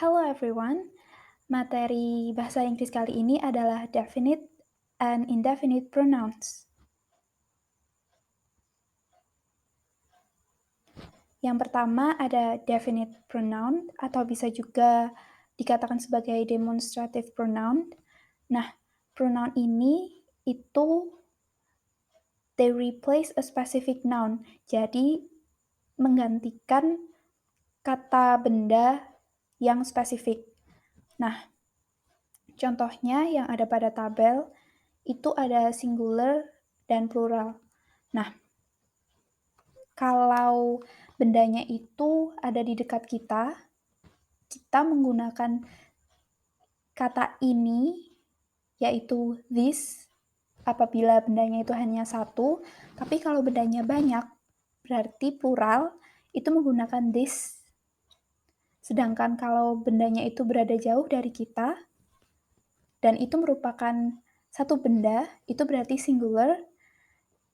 Hello everyone, materi bahasa Inggris kali ini adalah definite and indefinite pronouns. Yang pertama ada definite pronoun atau bisa juga dikatakan sebagai demonstrative pronoun. Nah, pronoun ini itu they replace a specific noun. Jadi menggantikan kata benda yang spesifik. Nah, contohnya yang ada pada tabel itu ada singular dan plural. Nah, kalau bendanya itu ada di dekat kita, kita menggunakan kata ini, yaitu this, apabila bendanya itu hanya satu, tapi kalau bendanya banyak, berarti plural, itu menggunakan this. Sedangkan kalau bendanya itu berada jauh dari kita, dan itu merupakan satu benda, itu berarti singular,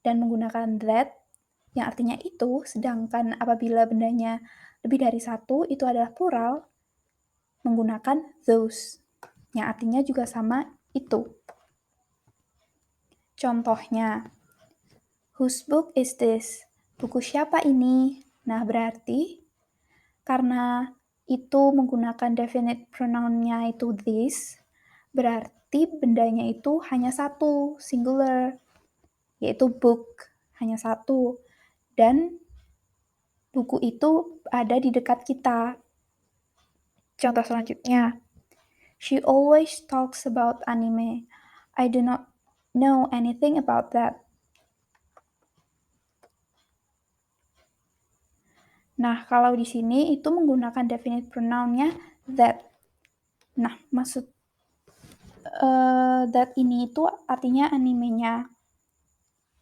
dan menggunakan that, yang artinya itu, sedangkan apabila bendanya lebih dari satu, itu adalah plural, menggunakan those, yang artinya juga sama itu. Contohnya, whose book is this? Buku siapa ini? Nah, berarti karena itu menggunakan definite pronoun-nya itu this, berarti bendanya itu hanya satu, singular, yaitu book, hanya satu. Dan buku itu ada di dekat kita. Contoh selanjutnya, she always talks about anime. I do not know anything about that. Nah, kalau di sini itu menggunakan definite pronoun-nya that. Nah, maksud that ini itu artinya animenya.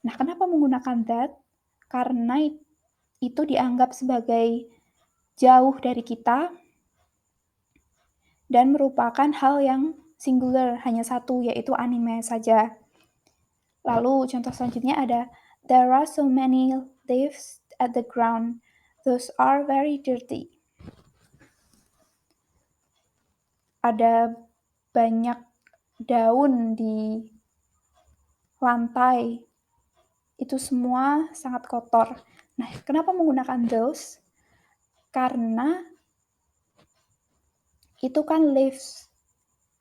Nah, kenapa menggunakan that? Karena itu dianggap sebagai jauh dari kita dan merupakan hal yang singular, hanya satu, yaitu anime saja. Lalu contoh selanjutnya ada, there are so many leaves at the ground. Those are very dirty. Ada banyak daun di lantai. Itu semua sangat kotor. Nah, kenapa menggunakan those? Karena itu kan leaves.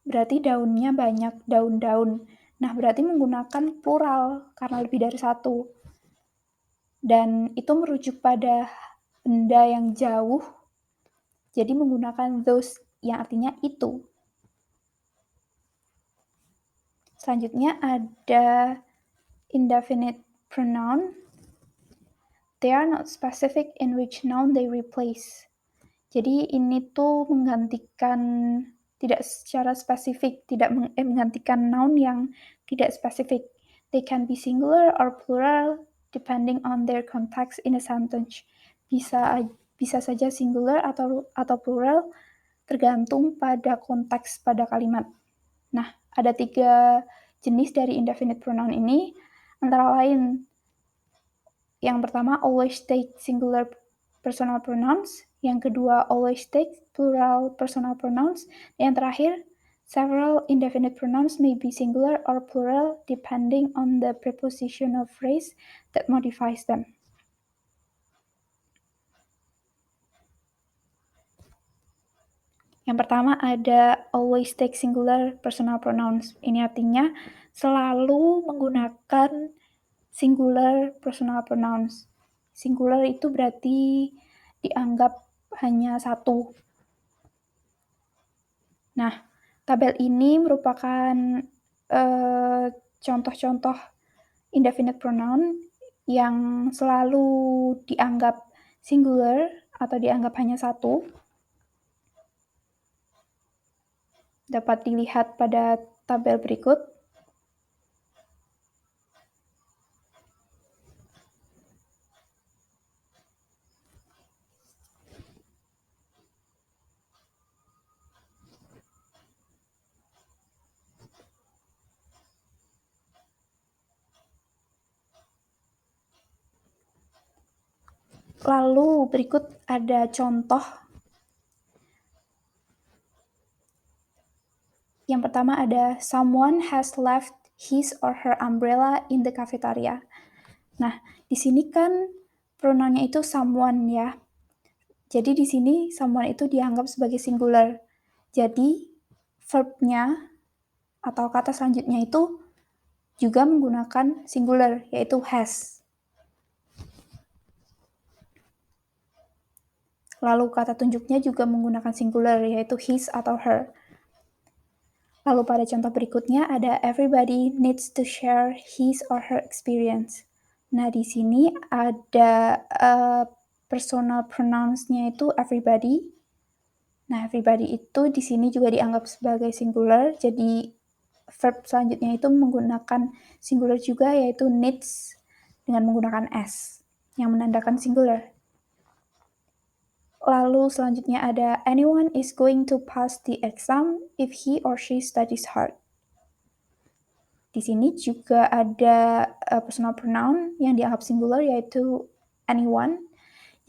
Berarti daunnya banyak, daun-daun. Nah, berarti menggunakan plural karena lebih dari satu. Dan itu merujuk pada benda yang jauh, jadi menggunakan those yang artinya itu. Selanjutnya ada indefinite pronoun. They are not specific in which noun they replace. Jadi ini tuh menggantikan tidak secara spesifik, tidak menggantikan noun yang tidak spesifik. They can be singular or plural depending on their context in a sentence. Bisa saja singular atau plural tergantung pada konteks pada kalimat. Nah, ada 3 jenis dari indefinite pronoun ini, antara lain yang pertama always take singular personal pronouns, yang kedua always take plural personal pronouns, yang terakhir several indefinite pronouns may be singular or plural depending on the prepositional phrase that modifies them. Yang pertama ada always take singular personal pronouns. Ini artinya selalu menggunakan singular personal pronouns. Singular itu berarti dianggap hanya satu. Nah, tabel ini merupakan contoh-contoh indefinite pronoun yang selalu dianggap singular atau dianggap hanya satu. Dapat dilihat pada tabel berikut. Lalu berikut ada contoh Yang pertama ada someone has left his or her umbrella in the cafeteria. Nah, di sini kan pronounnya itu someone ya. Jadi di sini someone itu dianggap sebagai singular. Jadi verb-nya atau kata selanjutnya itu juga menggunakan singular, yaitu has. Lalu kata tunjuknya juga menggunakan singular, yaitu his atau her. Lalu pada contoh berikutnya ada everybody needs to share his or her experience. Nah, di sini ada personal pronouns-nya itu everybody. Nah, everybody itu di sini juga dianggap sebagai singular, jadi verb selanjutnya itu menggunakan singular juga, yaitu needs dengan menggunakan s yang menandakan singular. Lalu selanjutnya ada anyone is going to pass the exam if he or she studies hard. Di sini juga ada personal pronoun yang dianggap singular, yaitu anyone.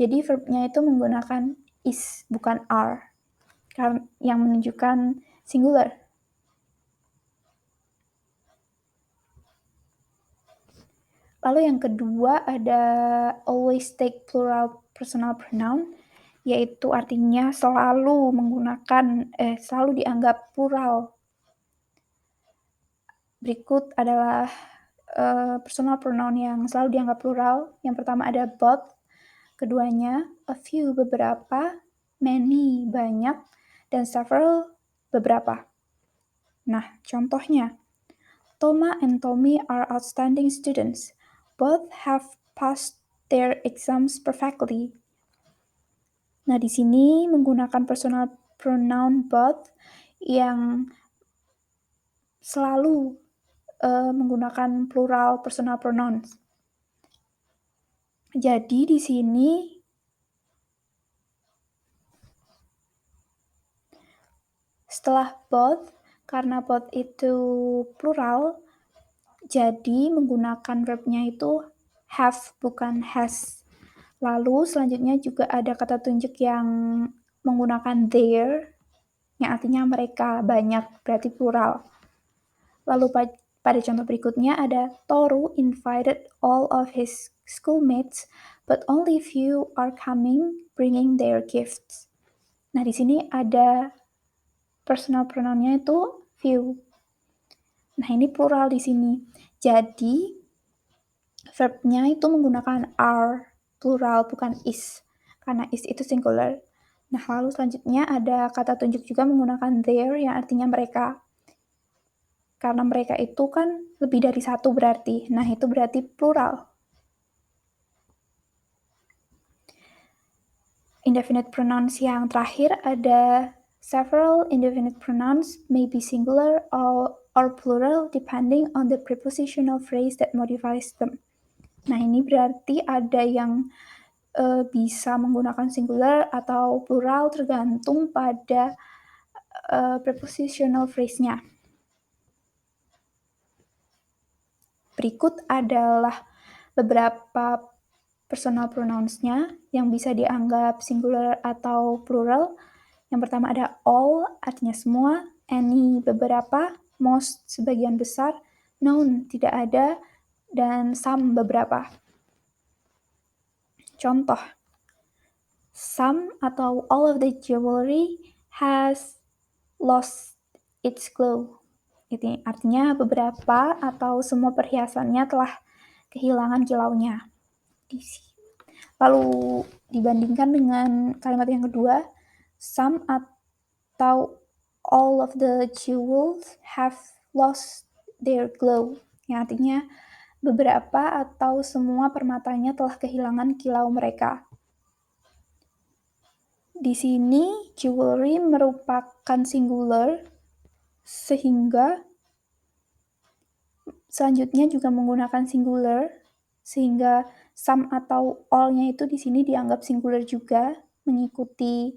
Jadi verbnya itu menggunakan is, bukan are, yang menunjukkan singular. Lalu yang kedua ada always take plural personal pronoun, yaitu artinya selalu menggunakan, selalu dianggap plural. Berikut adalah personal pronoun yang selalu dianggap plural. Yang pertama ada both, keduanya a few, beberapa, many, banyak, dan several, beberapa. Nah, contohnya, Toma and Tommy are outstanding students. Both have passed their exams perfectly. Nah, di sini menggunakan personal pronoun both yang selalu menggunakan plural personal pronouns. Jadi di sini setelah both, karena both itu plural, jadi menggunakan verbnya itu have, bukan has. Lalu selanjutnya juga ada kata tunjuk yang menggunakan their, yang artinya mereka, banyak, berarti plural. Lalu pada contoh berikutnya ada Toru invited all of his schoolmates, but only few are coming bringing their gifts. Nah, di sini ada personal pronoun-nya itu few. Nah, ini plural di sini. Jadi verb-nya itu menggunakan are, plural, bukan is. Karena is itu singular. Nah, lalu selanjutnya ada kata tunjuk juga menggunakan their yang artinya mereka. Karena mereka itu kan lebih dari satu berarti. Nah, itu berarti plural. Indefinite pronouns yang terakhir ada several indefinite pronouns may be singular or plural depending on the prepositional phrase that modifies them. Nah, ini berarti ada yang bisa menggunakan singular atau plural tergantung pada prepositional phrase-nya. Berikut adalah beberapa personal pronouns-nya yang bisa dianggap singular atau plural. Yang pertama ada all, artinya semua, any, beberapa, most, sebagian besar, none, tidak ada, dan some, beberapa. Contoh, some atau all of the jewelry has lost its glow. Itu artinya beberapa atau semua perhiasannya telah kehilangan kilaunya. Lalu dibandingkan dengan kalimat yang kedua, some atau all of the jewels have lost their glow. Yang artinya beberapa atau semua permatanya telah kehilangan kilau mereka. Di sini jewelry merupakan singular, sehingga selanjutnya juga menggunakan singular, sehingga some atau all-nya itu di sini dianggap singular juga, mengikuti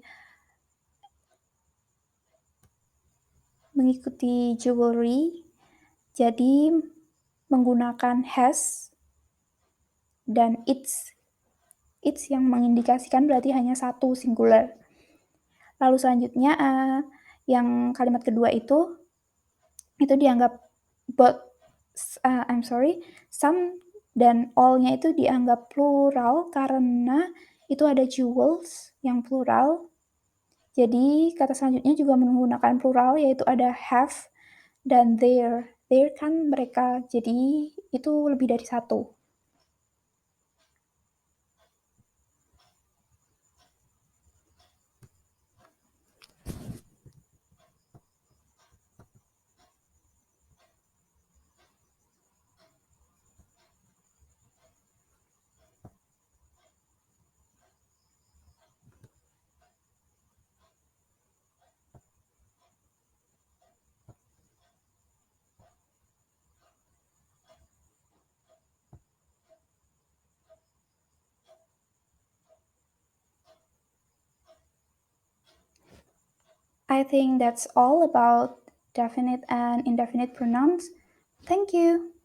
jewelry. Jadi menggunakan has dan its. Its yang mengindikasikan berarti hanya satu singular. Lalu selanjutnya yang kalimat kedua itu itu dianggap both, some dan all-nya itu dianggap plural karena itu ada jewels yang plural. Jadi kata selanjutnya juga menggunakan plural, yaitu ada have dan their. Their kan mereka, jadi itu lebih dari satu. I think that's all about definite and indefinite pronouns. Thank you.